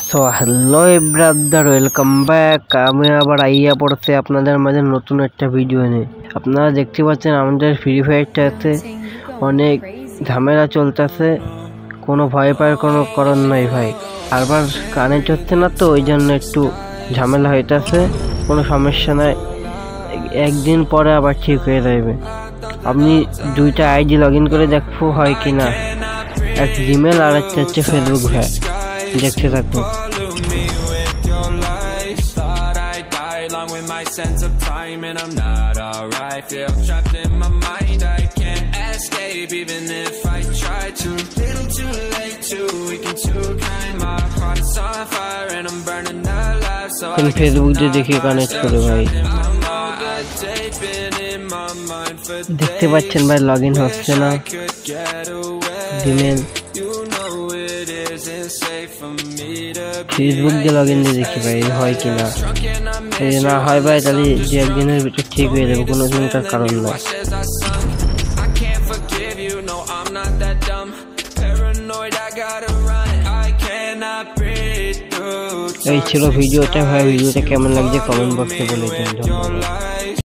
So hello brother, welcome back. আমি আবার আইয়া পড়ছে আপনাদের মাঝে নতুন একটা ভিডিও নিয়ে। আপনারা দেখতে পাচ্ছেন আমাদের ফ্রি ফায়ারটাতে অনেক ঝামেলা চলতেছে, কোনো ভয় পাওয়ার কোনো কারণ নাই ভাই। আবার কানেক্ট হচ্ছে না, তো ওই জন্য একটু ঝামেলা হইতেছে। কোনো সমস্যা নাই, একদিন পরে আবার ঠিক হয়ে যাবে। আপনি দুইটা আইডি লগ ইন করে দেখবো হয় কি না। এক জিমেল আর একটা হচ্ছে ফেসবুক ভাই, দেখতে থাকুন। My sense of time and I'm not alright. Feel trapped in my mind, I can't escape even if I try to. Little too late to weaken too kind. My heart is on fire and I'm burning alive. So I Facebook দিয়ে দেখে connect করে ভাই, দেখতে পাচ্ছেন ভাই log in হচ্ছে না Gmail. Facebook দিয়ে লগ ইন দিয়ে দেখি ভাই হয় কিনা। যদি না হয় ভাই তাহলে দু একদিনের ভিতরে ঠিক হয়ে যাবে, কোনো চিন্তার কারণ নয়। এই ছিল ভিডিওটা ভাই। ভিডিওটা কেমন লাগছে কমেন্ট বক্সে বলে দিন। ধন্যবাদ।